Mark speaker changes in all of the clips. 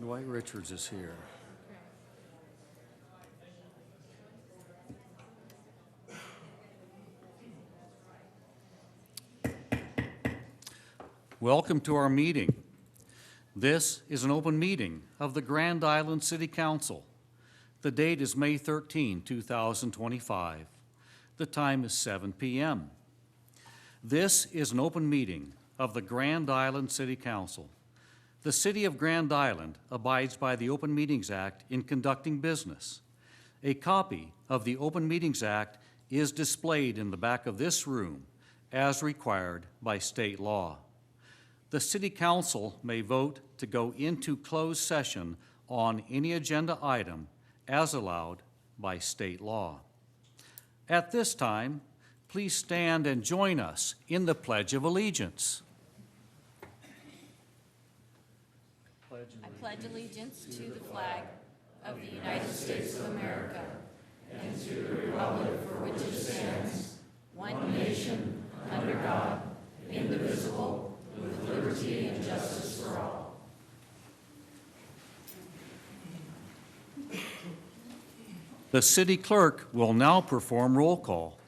Speaker 1: Dwight Richards is here. Welcome to our meeting. This is an open meeting of the Grand Island City Council. The date is May 13, 2025. The time is 7 p.m. This is an open meeting of the Grand Island City Council. The City of Grand Island abides by the Open Meetings Act in conducting business. A copy of the Open Meetings Act is displayed in the back of this room as required by state law. The City Council may vote to go into closed session on any agenda item as allowed by state law. At this time, please stand and join us in the Pledge of Allegiance.
Speaker 2: I pledge allegiance to the flag of the United States of America and to the republic for which it stands, one nation, under God, indivisible, with liberty and justice for all.
Speaker 1: The City Clerk will now perform roll call.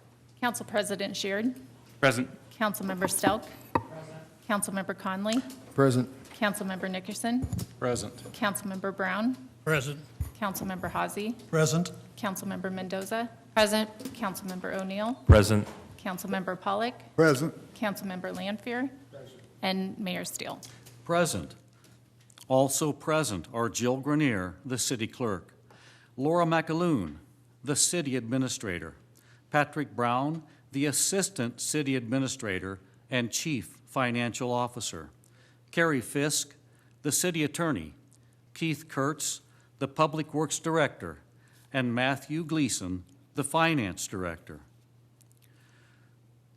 Speaker 3: Council President Sheard.
Speaker 4: Present.
Speaker 3: Councilmember Stelk. Present. Councilmember Conley.
Speaker 4: Present.
Speaker 3: Councilmember Nickerson.
Speaker 4: Present.
Speaker 3: Councilmember Brown.
Speaker 4: Present.
Speaker 3: Councilmember Hazy.
Speaker 4: Present.
Speaker 3: Councilmember Mendoza. Present. Councilmember O'Neill.
Speaker 4: Present.
Speaker 3: Councilmember Pollock.
Speaker 4: Present.
Speaker 3: Councilmember Lanfear. And Mayor Steele.
Speaker 1: Present. Also present are Jill Grenier, the City Clerk, Laura McAloon, the City Administrator, Patrick Brown, the Assistant City Administrator and Chief Financial Officer, Carrie Fisk, the City Attorney, Keith Kurtz, the Public Works Director, and Matthew Gleason, the Finance Director.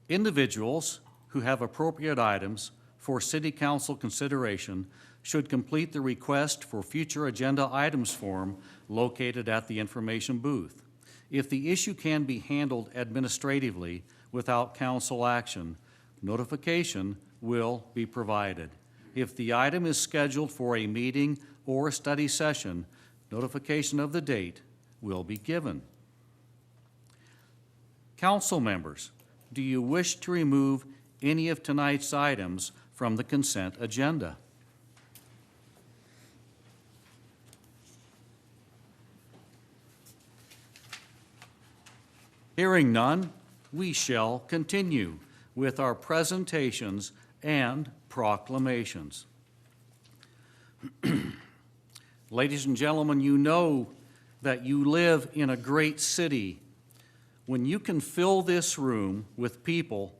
Speaker 1: Individuals who have appropriate items for City Council consideration should complete the request for future agenda items form located at the information booth. If the issue can be handled administratively without council action, notification will be provided. If the item is scheduled for a meeting or a study session, notification of the date will be given. Council members, do you wish to remove any of tonight's items from the consent agenda? Hearing none, we shall continue with our presentations and proclamations. Ladies and gentlemen, you know that you live in a great city when you can fill this room with people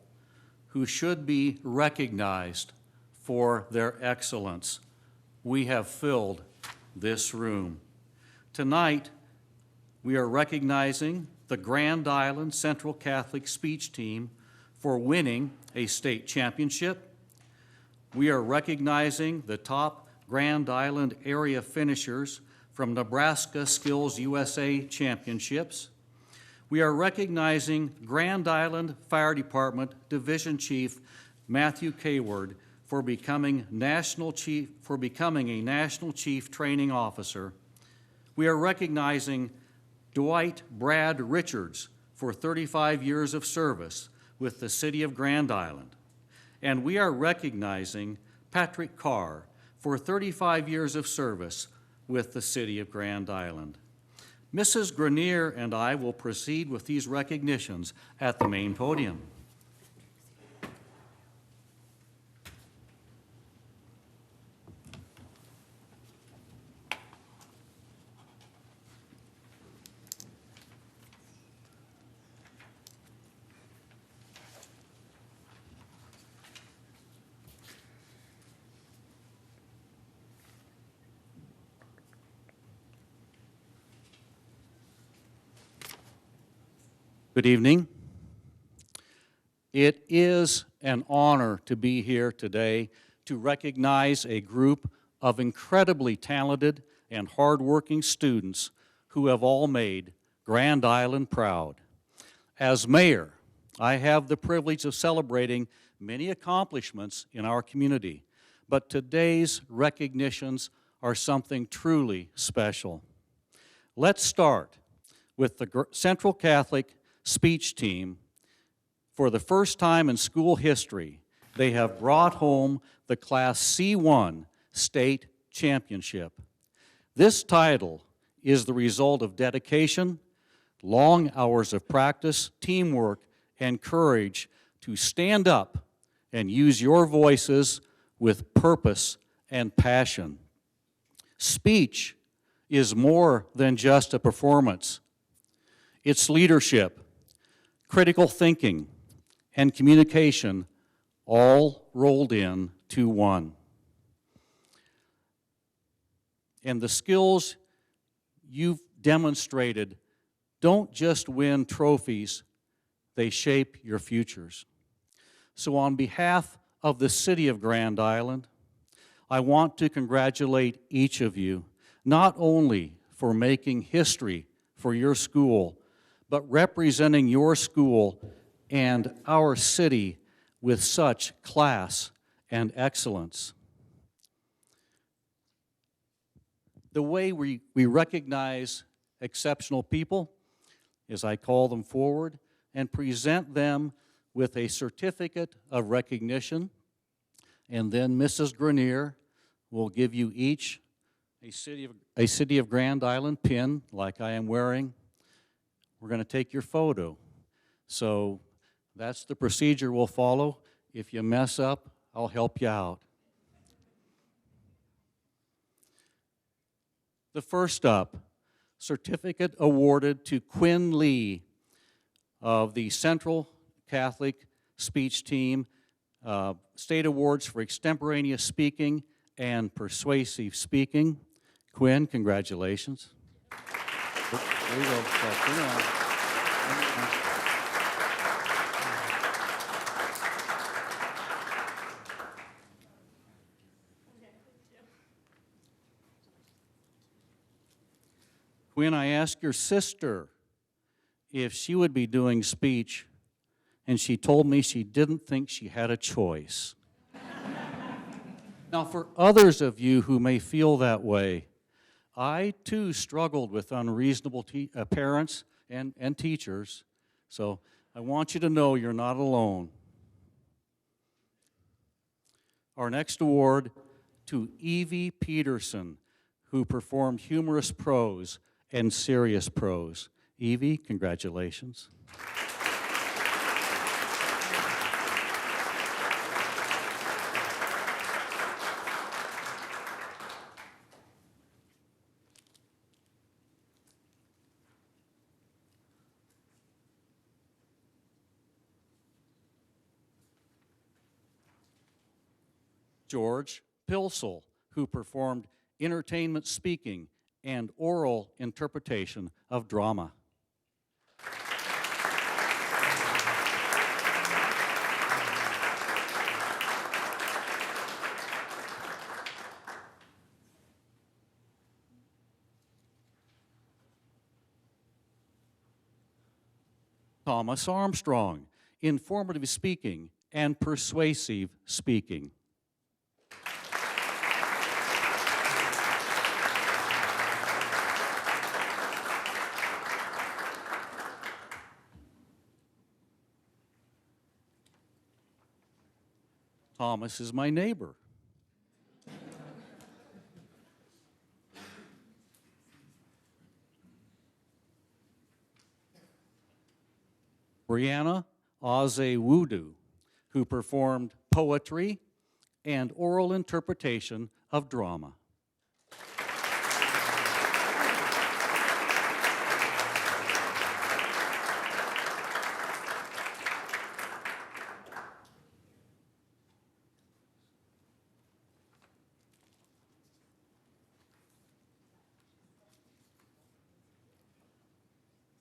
Speaker 1: who should be recognized for their excellence. We have filled this room. Tonight, we are recognizing the Grand Island Central Catholic Speech Team for winning a state championship. We are recognizing the top Grand Island area finishers from Nebraska Skills USA Championships. We are recognizing Grand Island Fire Department Division Chief Matthew Caward for becoming a National Chief Training Officer. We are recognizing Dwight Brad Richards for 35 years of service with the City of Grand Island. And we are recognizing Patrick Karr for 35 years of service with the City of Grand Island. Mrs. Grenier and I will proceed with these recognitions at the main podium. Good evening. It is an honor to be here today to recognize a group of incredibly talented and hardworking students who have all made Grand Island proud. As mayor, I have the privilege of celebrating many accomplishments in our community, but today's recognitions are something truly special. Let's start with the Central Catholic speech team. For the first time in school history, they have brought home the Class C1 state championship. This title is the result of dedication, long hours of practice, teamwork, and courage to stand up and use your voices with purpose and passion. Speech is more than just a performance. It's leadership, critical thinking, and communication all rolled in to one. And the skills you've demonstrated don't just win trophies, they shape your futures. So on behalf of the city of Grand Island, I want to congratulate each of you, not only for making history for your school, but representing your school and our city with such class and excellence. The way we recognize exceptional people is I call them forward and present them with a certificate of recognition, and then Mrs. Grenier will give you each a City of Grand Island pin, like I am wearing. We're going to take your photo. So that's the procedure we'll follow. If you mess up, I'll help you out. The first up, certificate awarded to Quinn Lee of the Central Catholic Speech Team, State Awards for Extemporaneous Speaking and Persuasive Speaking. Quinn, congratulations. There you go. Quinn, I asked your sister if she would be doing speech, and she told me she didn't think she had a choice. Now, for others of you who may feel that way, I too struggled with unreasonable parents and teachers, so I want you to know you're not alone. Our next award to Evie Peterson, who performed humorous prose and serious prose. Evie, congratulations. George Pilsel, who performed entertainment speaking and oral interpretation of drama. Thomas Armstrong, informative speaking and persuasive speaking. Thomas is my neighbor. Brianna Azewudu, who performed poetry and oral interpretation of drama.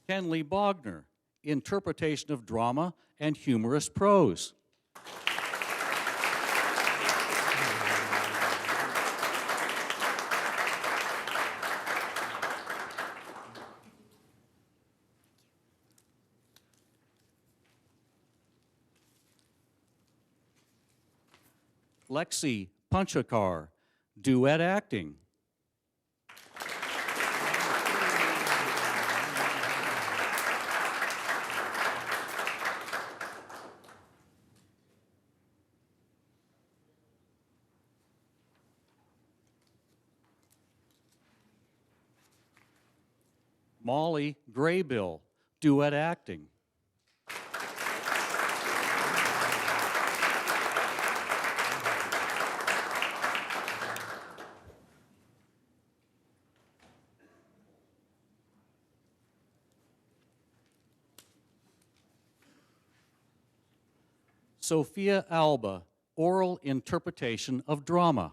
Speaker 1: Kenley Bogner, interpretation of drama and humorous prose. Lexi Punchakar, duet acting. Molly Graybill, duet acting. Sophia Alba, oral interpretation of drama.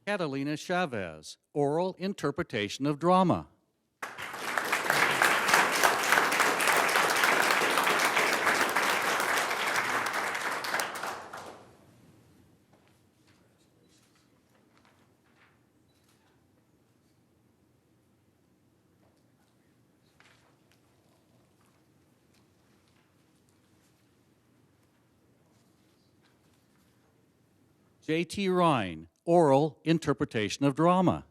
Speaker 1: Catalina Chavez, oral interpretation of drama. J.T. Ryan, oral interpretation of drama.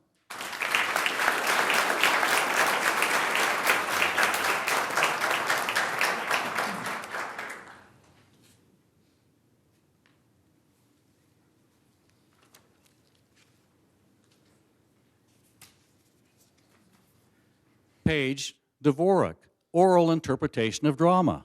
Speaker 1: Paige Dvorak, oral interpretation of drama.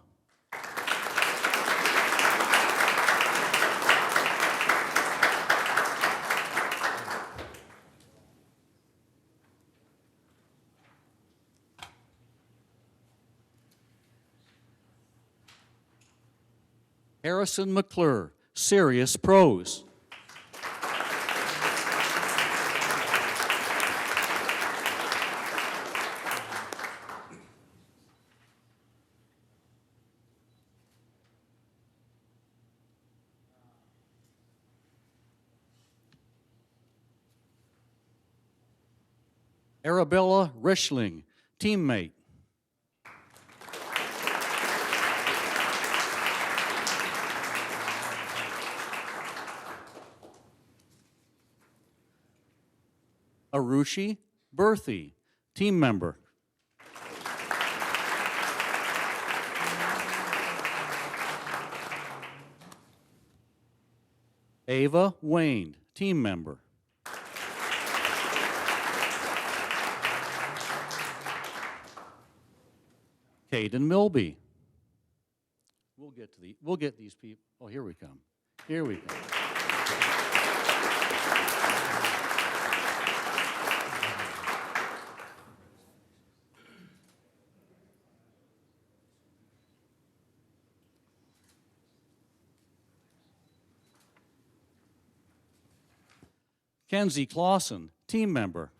Speaker 1: Harrison McClure, serious prose. Arabella Rischling, teammate. Arushi Berthy, team member. Ava Wayne, team member. Caden Milby. We'll get these people. Oh, here we come. Here we come. Kenzie Clausen, team member.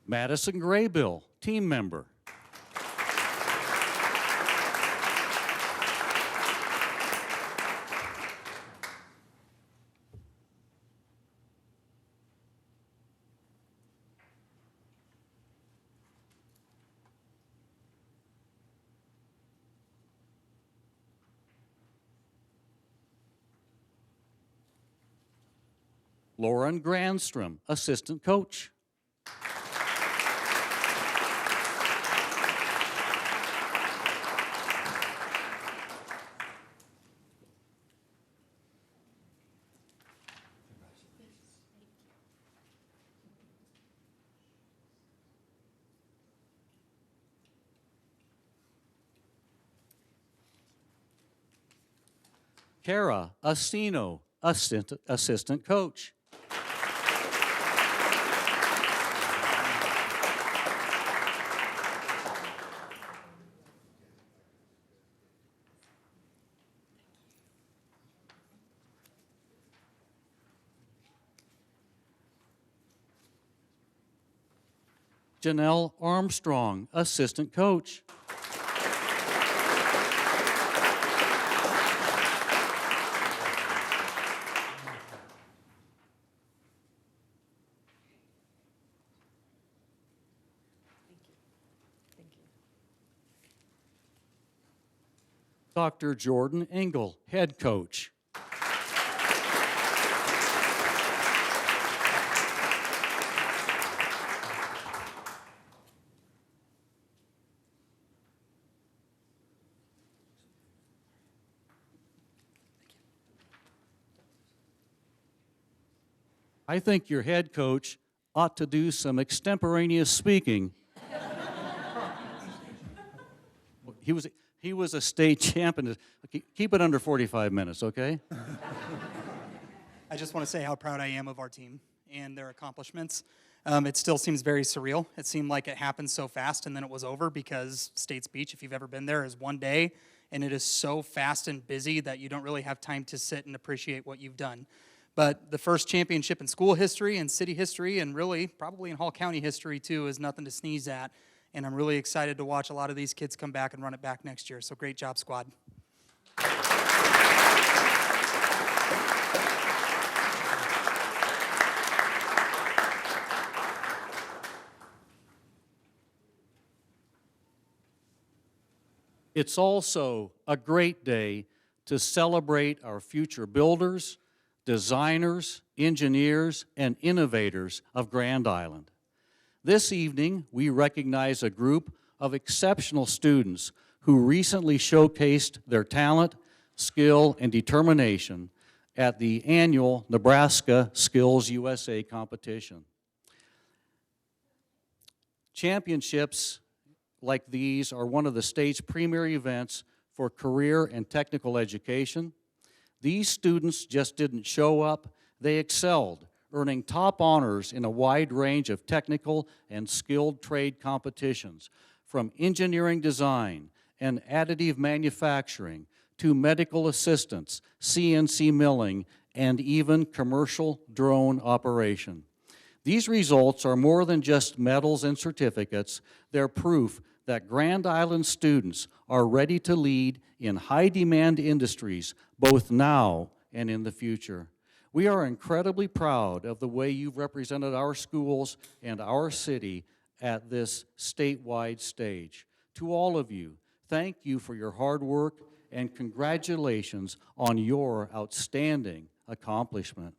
Speaker 1: Madison Graybill, team member. Lauren Grandstrom, assistant coach. Kara Asino, assistant coach. Janelle Armstrong, assistant coach. Dr. Jordan Engel, head coach. I think your head coach ought to do some extemporaneous speaking. He was a state champion. Keep it under 45 minutes, okay?
Speaker 4: I just want to say how proud I am of our team and their accomplishments. It still seems very surreal. It seemed like it happened so fast and then it was over, because State Speech, if you've ever been there, is one day, and it is so fast and busy that you don't really have time to sit and appreciate what you've done. But the first championship in school history and city history, and really probably in Hall County history too, is nothing to sneeze at. And I'm really excited to watch a lot of these kids come back and run it back next year. So great job, squad.
Speaker 1: It's also a great day to celebrate our future builders, designers, engineers, and innovators of Grand Island. This evening, we recognize a group of exceptional students who recently showcased their talent, skill, and determination at the annual Nebraska Skills USA competition. Championships like these are one of the state's premier events for career and technical education. These students just didn't show up, they excelled, earning top honors in a wide range of technical and skilled trade competitions, from engineering design and additive manufacturing to medical assistance, CNC milling, and even commercial drone operation. These results are more than just medals and certificates. They're proof that Grand Island students are ready to lead in high-demand industries, both now and in the future. We are incredibly proud of the way you've represented our schools and our city at this statewide stage. To all of you, thank you for your hard work and congratulations on your outstanding accomplishment.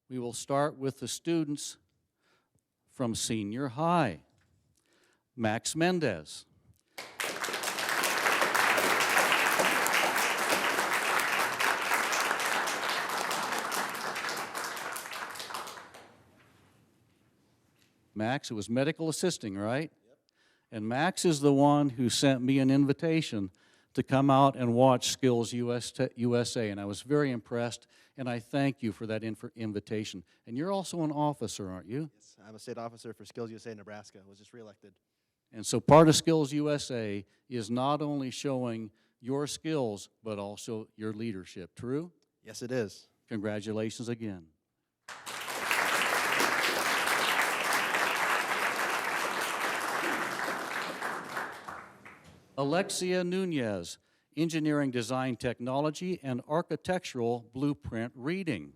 Speaker 1: We will start with the students from senior high. Max Mendez. Max, it was medical assisting, right? Yep. And Max is the one who sent me an invitation to come out and watch Skills USA, and I was very impressed, and I thank you for that invitation. And you're also an officer, aren't you?
Speaker 5: Yes, I'm a state officer for Skills USA Nebraska. I was just reelected.
Speaker 1: And so part of Skills USA is not only showing your skills, but also your leadership. True?
Speaker 5: Yes, it is.
Speaker 1: Congratulations again. Alexia Nunez, Engineering Design Technology and Architectural Blueprint Reading.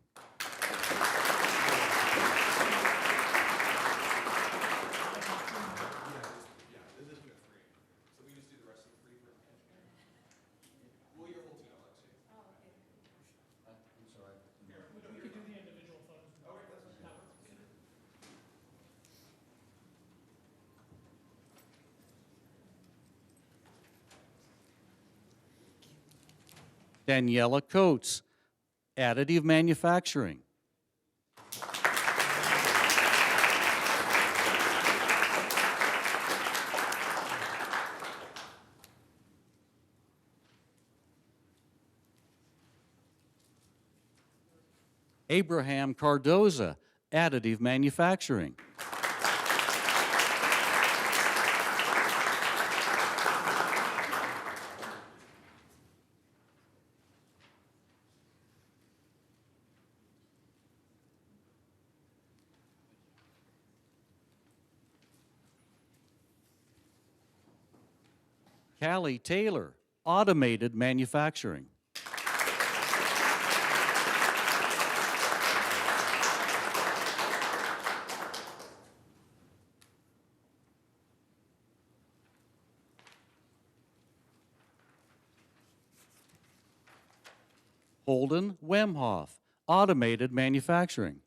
Speaker 1: Daniela Coates, Additive Manufacturing. Abraham Cardoza, additive manufacturing. Callie Taylor, automated manufacturing. Holden Wemhoff, automated manufacturing.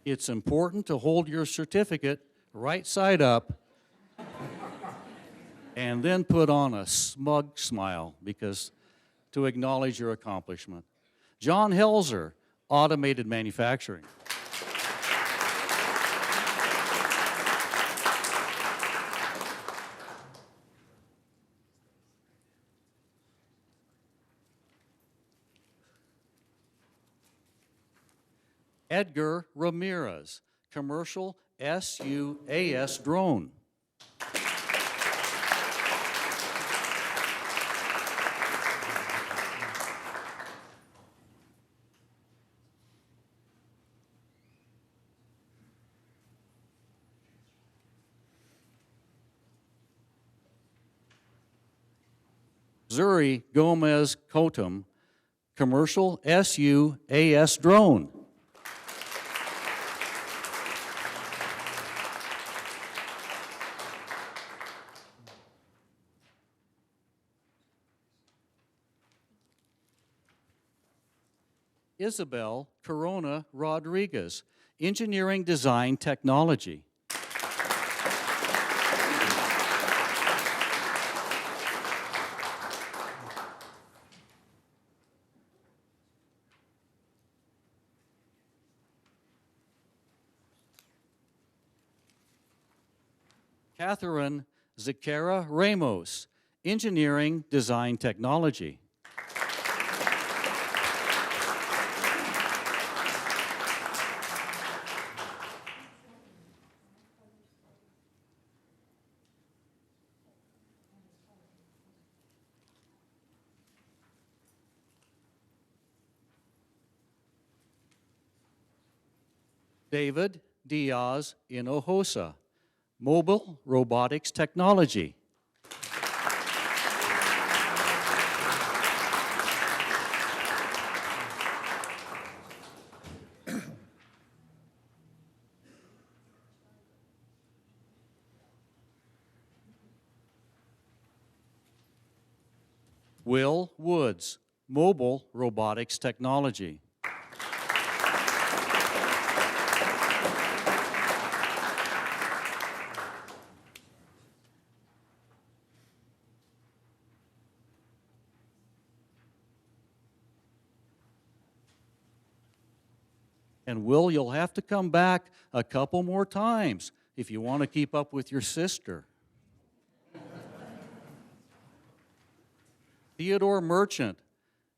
Speaker 1: It's important to hold your certificate right side up and then put on a smug smile because to acknowledge your accomplishment. John Helzer, automated manufacturing. Edgar Ramirez, commercial SUAS drone. Zuri Gomez Kotum, commercial SUAS drone. Isabel Corona Rodriguez, engineering design technology. Catherine Zakara Ramos, engineering design technology. David Diaz Hinojosa, mobile robotics technology. Will Woods, mobile robotics technology. And Will, you'll have to come back a couple more times if you want to keep up with your sister. Theodore Merchant,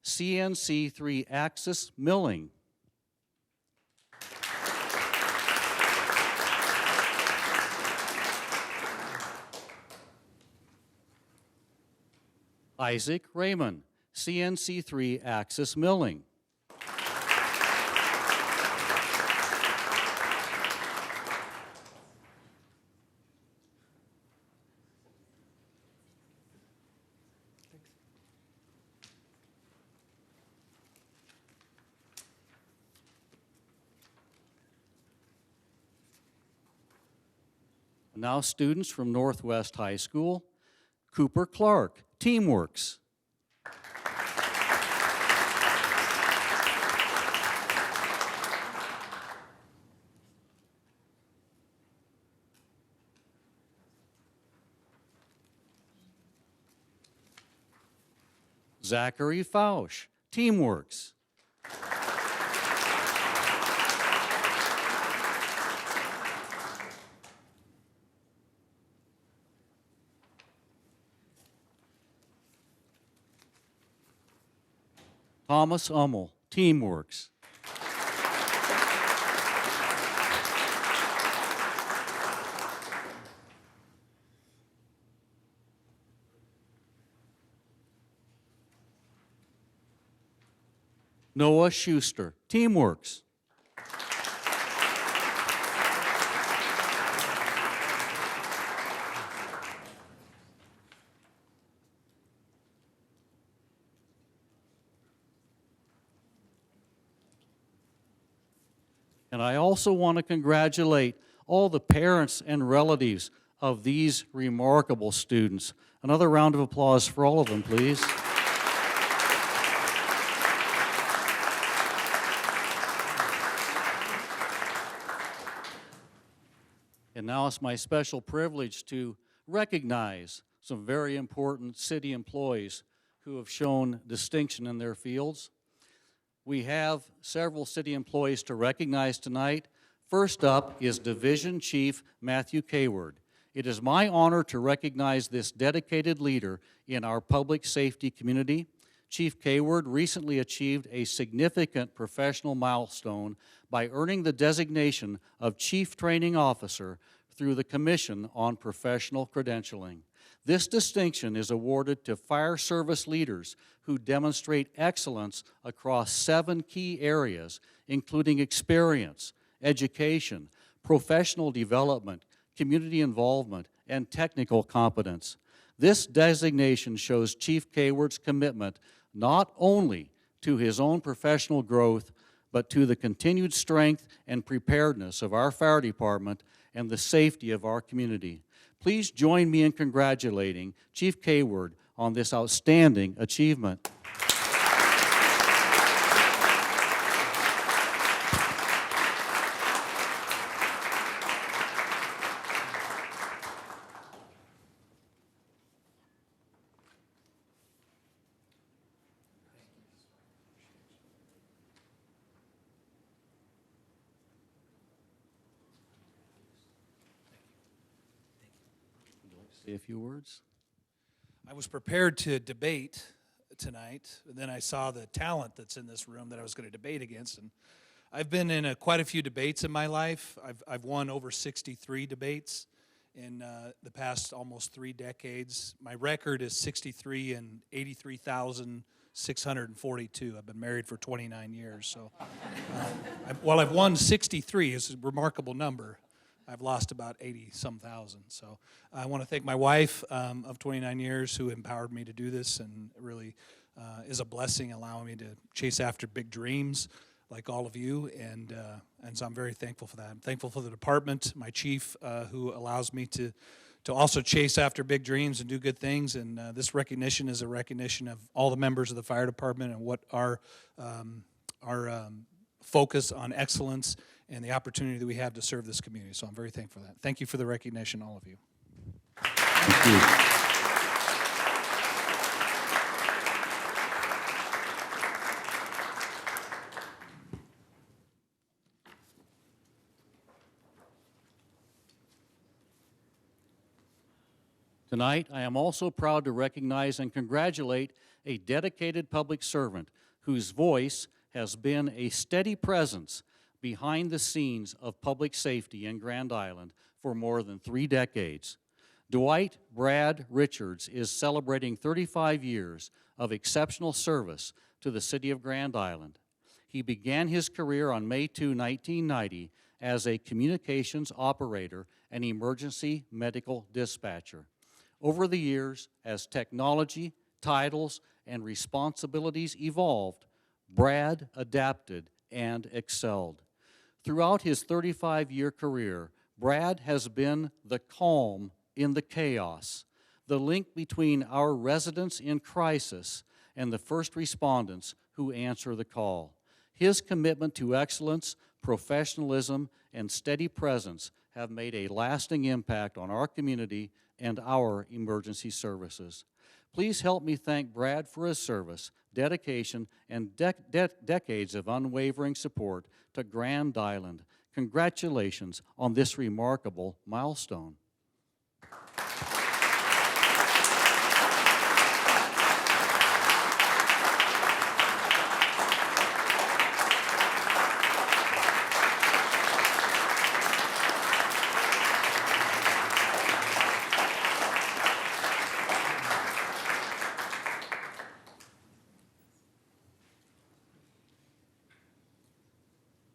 Speaker 1: CNC 3-axis milling. Isaac Raymond, CNC 3-axis milling. Now students from Northwest High School, Cooper Clark, Teamworks. Zachary Fausch, Teamworks. Thomas Ummel, Teamworks. Noah Schuster, Teamworks. And I also want to congratulate all the parents and relatives of these remarkable students. Another round of applause for all of them, please. And now it's my special privilege to recognize some very important city employees who have shown distinction in their fields. We have several city employees to recognize tonight. First up is Division Chief Matthew Caward. It is my honor to recognize this dedicated leader in our public safety community. Chief Caward recently achieved a significant professional milestone by earning the designation of Chief Training Officer through the Commission on Professional Credentialing. This distinction is awarded to fire service leaders who demonstrate excellence across 7 key areas, including experience, education, professional development, community involvement, and technical competence. This designation shows Chief Caward's commitment not only to his own professional growth, but to the continued strength and preparedness of our fire department and the safety of our community. Please join me in congratulating Chief Caward on this outstanding achievement. Say a few words.
Speaker 6: I was prepared to debate tonight, and then I saw the talent that's in this room that I was going to debate against. And I've been in quite a few debates in my life. I've won over 63 debates in the past almost 3 decades. My record is 63 and 83,642. I've been married for 29 years. So while I've won 63, it's a remarkable number. I've lost about 80-some thousand. So I want to thank my wife of 29 years who empowered me to do this, and really is a blessing allowing me to chase after big dreams like all of you, and so I'm very thankful for that. I'm thankful for the department, my chief, who allows me to also chase after big dreams and do good things, and this recognition is a recognition of all the members of the fire department and what our focus on excellence and the opportunity that we have to serve this community. So I'm very thankful for that. Thank you for the recognition, all of you.
Speaker 1: Thank you. Tonight, I am also proud to recognize and congratulate a dedicated public servant whose voice has been a steady presence behind the scenes of public safety in Grand Island for more than 3 decades. Dwight Brad Richards is celebrating 35 years of exceptional service to the city of Grand Island. He began his career on May 2, 1990 as a communications operator and emergency medical dispatcher. Over the years, as technology, titles, and responsibilities evolved, Brad adapted and excelled. Throughout his 35-year career, Brad has been the calm in the chaos, the link between our residents in crisis and the first responders who answer the call. His commitment to excellence, professionalism, and steady presence have made a lasting impact on our community and our emergency services. Please help me thank Brad for his service, dedication, and decades of unwavering support to Grand Island. Congratulations on this remarkable milestone.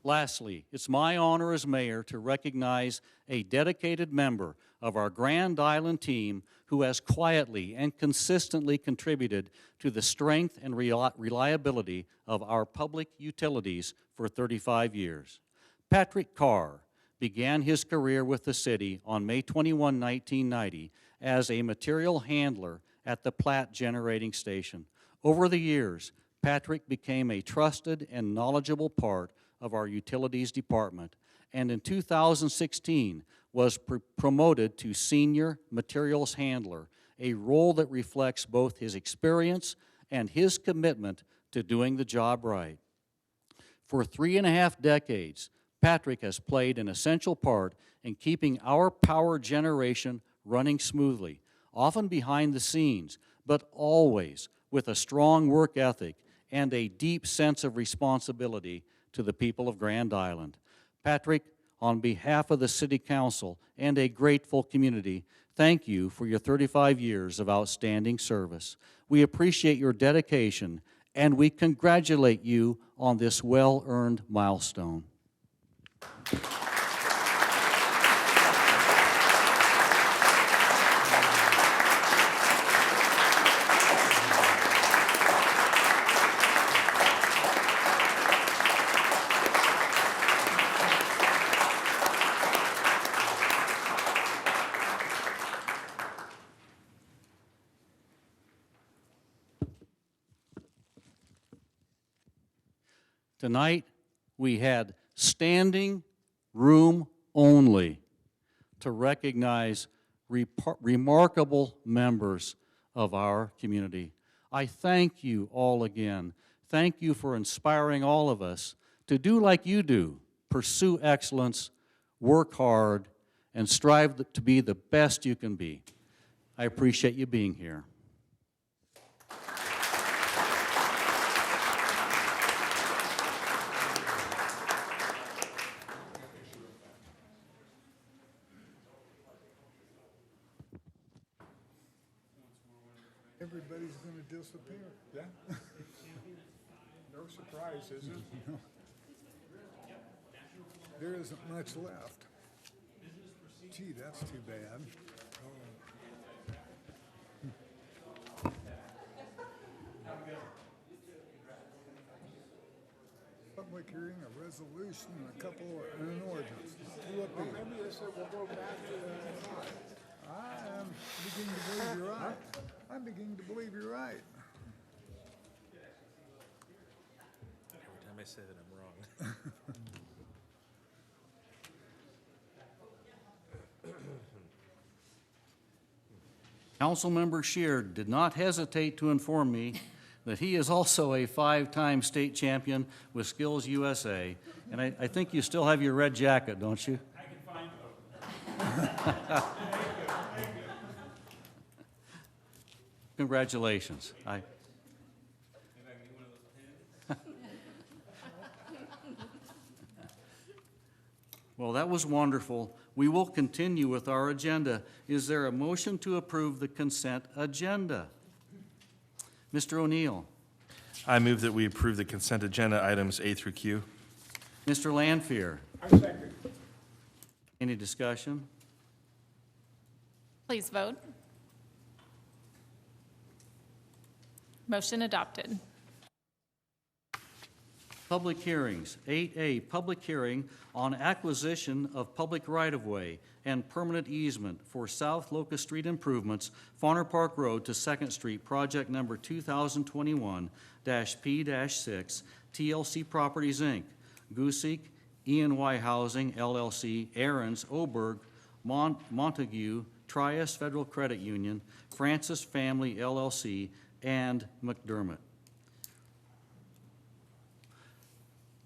Speaker 1: Lastly, it's my honor as mayor to recognize a dedicated member of our Grand Island team who has quietly and consistently contributed to the strength and reliability of our public utilities for 35 years. Patrick Karr began his career with the city on May 21, 1990 as a material handler at the Platte Generating Station. Over the years, Patrick became a trusted and knowledgeable part of our utilities department, and in 2016 was promoted to senior materials handler, a role that reflects both his experience and his commitment to doing the job right. For 3.5 decades, Patrick has played an essential part in keeping our power generation running smoothly, often behind the scenes, but always with a strong work ethic and a deep sense of responsibility to the people of Grand Island. Patrick, on behalf of the City Council and a grateful community, thank you for your 35 years of outstanding service. We appreciate your dedication, and we congratulate you on this well-earned milestone. Tonight, we had standing room only to recognize remarkable members of our community. I thank you all again. Thank you for inspiring all of us to do like you do, pursue excellence, work hard, and strive to be the best you can be. I appreciate you being here.
Speaker 7: Everybody's going to disappear. Yeah. No surprise, is it? There isn't much left. Gee, that's too bad. Public hearing, a resolution, and a couple, and an ordinance. Well, maybe they said we'll go back to the I am beginning to believe you're right. I'm beginning to believe you're right.
Speaker 8: Every time I say that, I'm wrong.
Speaker 1: Councilmember Sheard did not hesitate to inform me that he is also a 5-time state champion with Skills USA. And I think you still have your red jacket, don't you?
Speaker 6: I can find those.
Speaker 1: Congratulations. Well, that was wonderful. We will continue with our agenda. Is there a motion to approve the consent agenda? Mr. O'Neill.
Speaker 8: I move that we approve the consent agenda items A through Q.
Speaker 1: Mr. Lanfear.
Speaker 7: I second.
Speaker 1: Any discussion?
Speaker 3: Please vote. Motion adopted.
Speaker 1: Public hearings. 8A, public hearing on acquisition of public right-of-way and permanent easement for South Locust Street improvements, Fauner Park Road to 2nd Street, project number 2021-P-6, TLC Properties, Inc., GICC, E&Y Housing, LLC, Aaron's, Oberg, Montague, Trias Federal Credit Union, Francis Family LLC, and McDermott.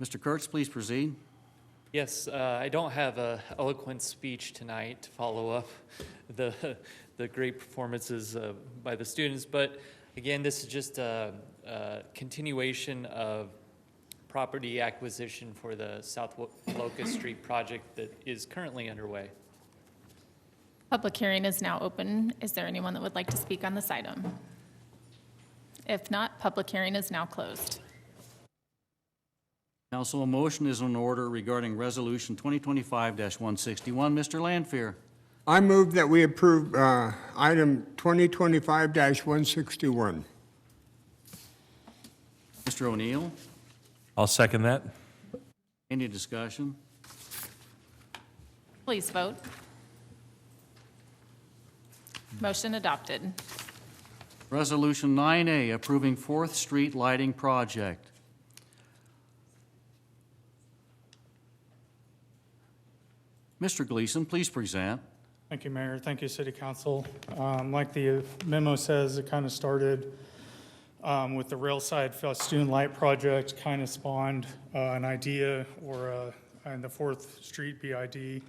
Speaker 1: Mr. Kurtz, please proceed.
Speaker 9: Yes, I don't have an eloquent speech tonight to follow up the great performances by the students, but again, this is just a continuation of property acquisition for the South Locust Street project that is currently underway.
Speaker 3: Public hearing is now open. Is there anyone that would like to speak on this item? If not, public hearing is now closed.
Speaker 1: Council, a motion is in order regarding Resolution 2025-161. Mr. Lanfear.
Speaker 10: I move that we approve item 2025-161.
Speaker 1: Mr. O'Neill,
Speaker 8: I'll second that.
Speaker 1: any discussion?
Speaker 3: Please vote. Motion adopted.
Speaker 1: Resolution 9A, approving 4th Street Lighting Project. Mr. Gleason, please present.
Speaker 11: Thank you, Mayor. Thank you, City Council. Like the memo says, it kind of started with the railside festoon light project, kind of spawned an idea or in the 4th Street BID.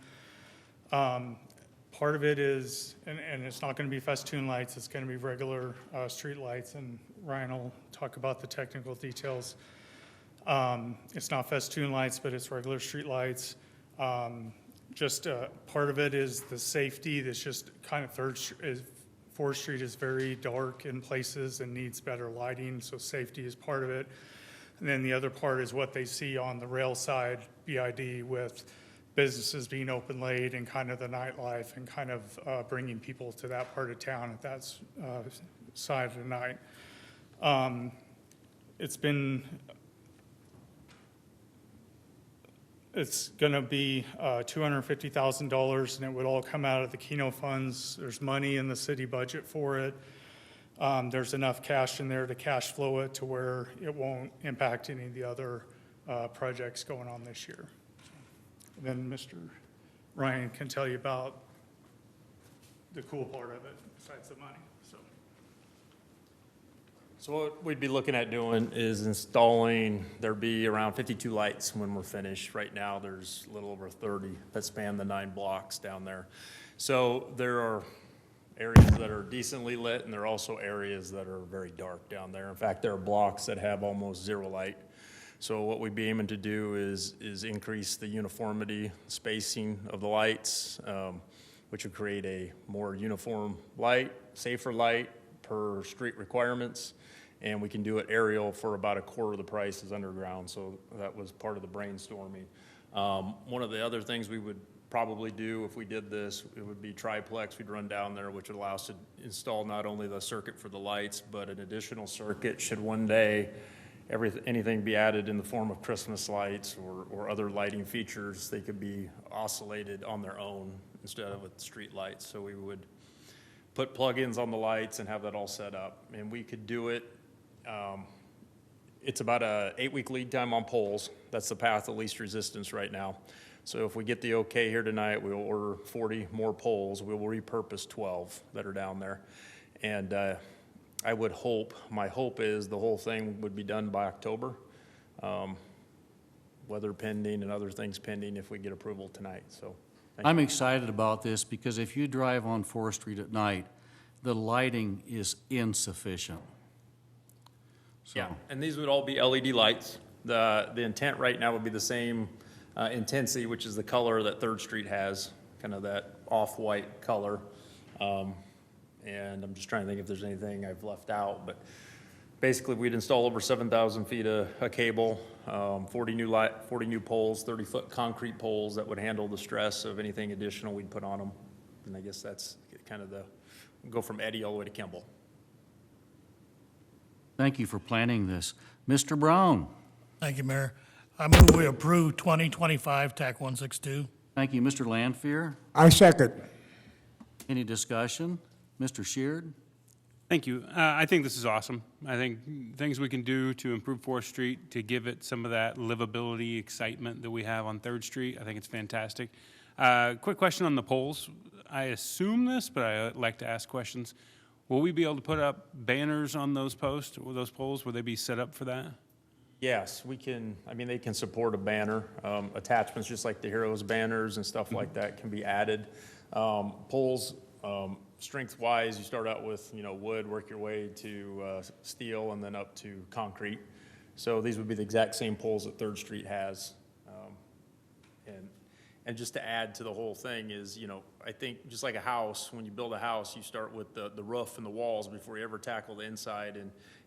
Speaker 11: Part of it is, and it's not going to be festoon lights, it's going to be regular street lights, and Ryan will talk about the technical details. It's not festoon lights, but it's regular street lights. Just part of it is the safety. That's just kind of 4th Street is very dark in places and needs better lighting, so safety is part of it. And then the other part is what they see on the rail side BID with businesses being open late and kind of the nightlife and kind of bringing people to that part of town at that side of the night. It's going to be $250,000, and it would all come out of the Keno funds. There's money in the city budget for it. There's enough cash in there to cash flow it to where it won't impact any of the other projects going on this year. Then Mr. Ryan can tell you about the cool part of it besides the money.
Speaker 12: So what we'd be looking at doing is installing, there'd be around 52 lights when we're finished. Right now, there's a little over 30 that span the 9 blocks down there. So there are areas that are decently lit, and there are also areas that are very dark down there. In fact, there are blocks that have almost 0 light. So what we'd be aiming to do is increase the uniformity, spacing of the lights, which would create a more uniform light, safer light per street requirements. And we can do it aerial for about 1/4 of the price as underground. So that was part of the brainstorming. One of the other things we would probably do if we did this, it would be triplex. We'd run down there, which would allow us to install not only the circuit for the lights, but an additional circuit should one day anything be added in the form of Christmas lights or other lighting features. They could be oscillated on their own instead of with street lights. So we would put plug-ins on the lights and have that all set up. And we could do it. It's about a 8-week lead time on poles. That's the path of least resistance right now. So if we get the okay here tonight, we'll order 40 more poles. We will repurpose 12 that are down there. And I would hope, my hope is the whole thing would be done by October. Weather pending and other things pending if we get approval tonight. So
Speaker 1: I'm excited about this because if you drive on 4th Street at night, the lighting is insufficient. So.
Speaker 12: Yeah, and these would all be LED lights. The intent right now would be the same intensity, which is the color that 3rd Street has, kind of that off-white color. And I'm just trying to think if there's anything I've left out, but basically we'd install over 7,000 feet of cable, 40 new poles, 30-foot concrete poles that would handle the stress of anything additional we'd put on them. And I guess that's kind of go from Eddy all the way to Kimball.
Speaker 1: Thank you for planning this. Mr. Brown.
Speaker 13: Thank you, Mayor. I move we approve 2025 TAC 162.
Speaker 1: Thank you, Mr. Lanfear.
Speaker 10: I second.
Speaker 1: Any discussion? Mr. Sheard?
Speaker 14: Thank you. I think this is awesome. I think things we can do to improve 4th Street, to give it some of that livability, excitement that we have on 3rd Street, I think it's fantastic. Quick question on the poles. I assume this, but I like to ask questions. Will we be able to put up banners on those posts, or those poles? Will they be set up for that?
Speaker 12: Yes, we can, I mean, they can support a banner. Attachments, just like the heroes banners and stuff like that, can be added. Poles, strength-wise, you start out with, wood, work your way to steel, and then up to concrete. So these would be the exact same poles that 3rd Street has. And just to add to the whole thing is, I think just like a house, when you build a house, you start with the roof and the walls before you ever tackle the inside.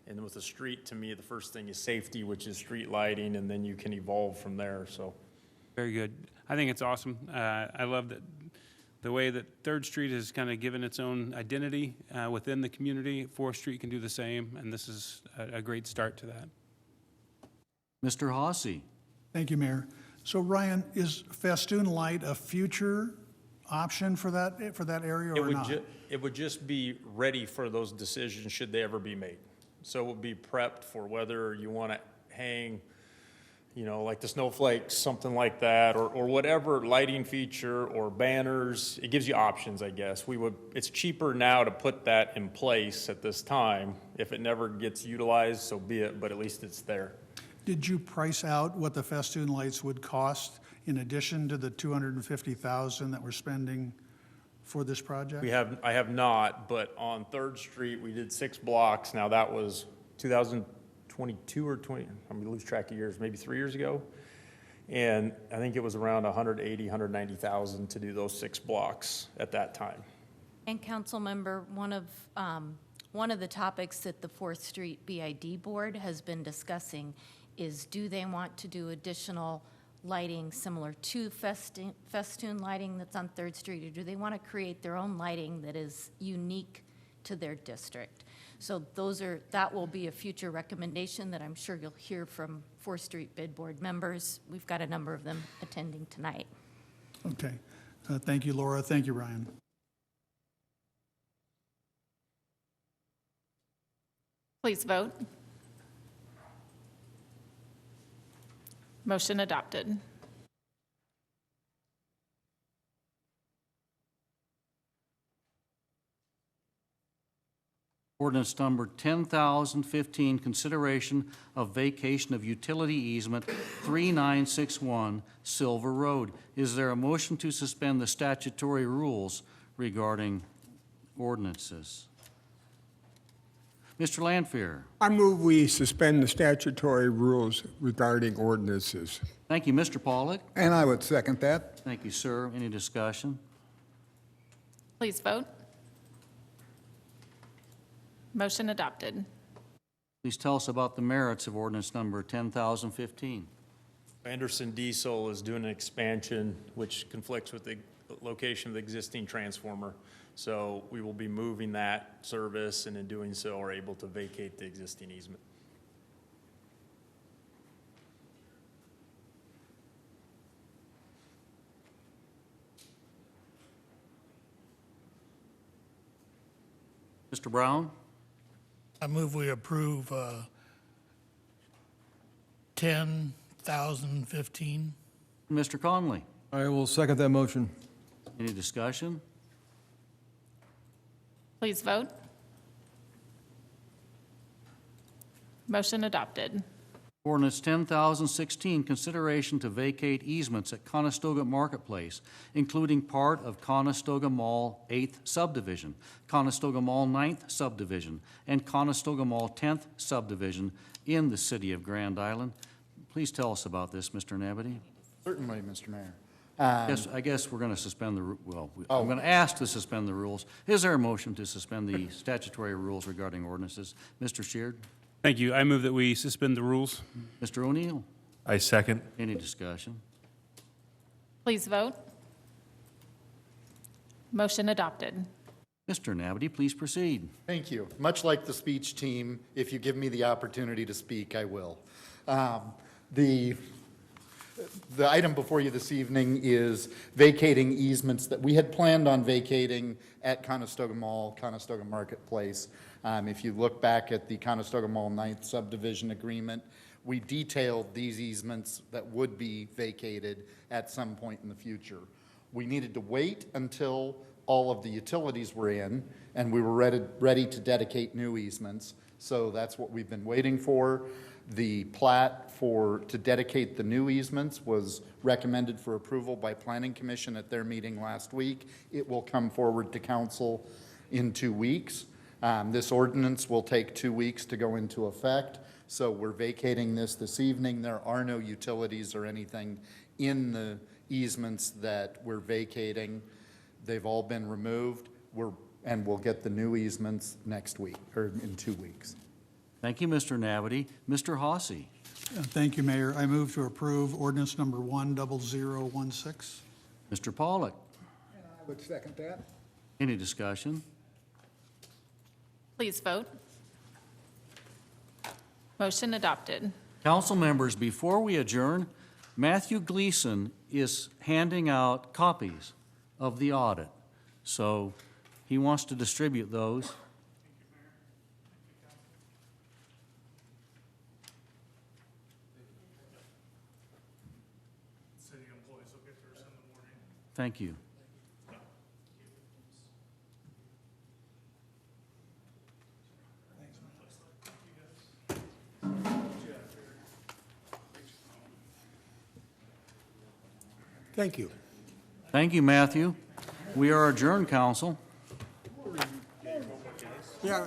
Speaker 12: And with the street, to me, the first thing is safety, which is street lighting, and then you can evolve from there, so.
Speaker 14: Very good. I think it's awesome. I love that the way that 3rd Street has kind of given its own identity within the community. 4th Street can do the same, and this is a great start to that.
Speaker 1: Mr. Hossie.
Speaker 13: Thank you, Mayor. So Ryan, is festoon light a future option for that area or not?
Speaker 12: It would just be ready for those decisions should they ever be made. So it would be prepped for whether you want to hang, like the snowflakes, something like that, or whatever lighting feature or banners. It gives you options, I guess. It's cheaper now to put that in place at this time. If it never gets utilized, so be it, but at least it's there.
Speaker 13: Did you price out what the festoon lights would cost in addition to the $250,000 that we're spending for this project?
Speaker 12: I have not, but on 3rd Street, we did 6 blocks. Now that was 2022 or 20, I'm gonna lose track of years, maybe 3 years ago. And I think it was around $180,000, $190,000 to do those 6 blocks at that time.
Speaker 2: And council member, one of the topics that the 4th Street BID board has been discussing is, do they want to do additional lighting similar to festoon lighting that's on 3rd Street, or do they want to create their own lighting that is unique to their district? So that will be a future recommendation that I'm sure you'll hear from 4th Street bid board members. We've got a number of them attending tonight.
Speaker 13: Okay. Thank you, Laura. Thank you, Ryan.
Speaker 3: Please vote. Motion adopted.
Speaker 1: Ordinance number 10,015, consideration of vacation of utility easement 3961 Silver Road. Is there a motion to suspend the statutory rules regarding ordinances? Mr. Lanfear.
Speaker 10: I move we suspend the statutory rules regarding ordinances.
Speaker 1: Thank you, Mr. Pollock.
Speaker 7: And I would second that.
Speaker 1: Thank you, sir. Any discussion?
Speaker 3: Please vote. Motion adopted.
Speaker 1: Please tell us about the merits of ordinance number 10,015.
Speaker 12: Anderson Diesel is doing an expansion which conflicts with the location of the existing transformer. So we will be moving that service, and in doing so are able to vacate the existing easement.
Speaker 1: Mr. Brown?
Speaker 13: I move we approve 10,015.
Speaker 1: Mr. Conley?
Speaker 5: I will second that motion.
Speaker 1: Any discussion?
Speaker 3: Please vote. Motion adopted.
Speaker 1: Ordinance 10,016, consideration to vacate easements at Conestoga Marketplace, including part of Conestoga Mall 8th Subdivision, Conestoga Mall 9th Subdivision, and Conestoga Mall 10th Subdivision in the city of Grand Island. Please tell us about this, Mr. Nebedy.
Speaker 15: Certainly, Mr. Mayor.
Speaker 1: I guess we're going to suspend the, I'm going to ask to suspend the rules. Is there a motion to suspend the statutory rules regarding ordinances? Mr. Sheard?
Speaker 14: Thank you. I move that we suspend the rules.
Speaker 1: Mr. O'Neill?
Speaker 8: I second.
Speaker 1: Any discussion?
Speaker 3: Please vote. Motion adopted.
Speaker 1: Mr. Nabedy, please proceed.
Speaker 15: Thank you. Much like the speech team, if you give me the opportunity to speak, I will. The item before you this evening is vacating easements that we had planned on vacating at Conestoga Mall, Conestoga Marketplace. If you look back at the Conestoga Mall 9th subdivision agreement, we detailed these easements that would be vacated at some point in the future. We needed to wait until all of the utilities were in, and we were ready to dedicate new easements. So that's what we've been waiting for. The plat to dedicate the new easements was recommended for approval by Planning Commission at their meeting last week. It will come forward to council in 2 weeks. This ordinance will take 2 weeks to go into effect. So we're vacating this evening. There are no utilities or anything in the easements that we're vacating. They've all been removed. And we'll get the new easements next week, or in 2 weeks.
Speaker 1: Thank you, Mr. Navity. Mr. Hawsey.
Speaker 13: Thank you, Mayor. I move to approve ordinance number 10016.
Speaker 1: Mr. Pollock.
Speaker 7: And I would second that.
Speaker 1: Any discussion?
Speaker 3: Please vote. Motion adopted.
Speaker 1: Council members, before we adjourn, Matthew Gleason is handing out copies of the audit. So he wants to distribute those.
Speaker 11: City employees will get theirs in the morning.
Speaker 1: Thank you.
Speaker 10: Thank you.
Speaker 1: Thank you, Matthew. We are adjourned, council.
Speaker 10: Yeah.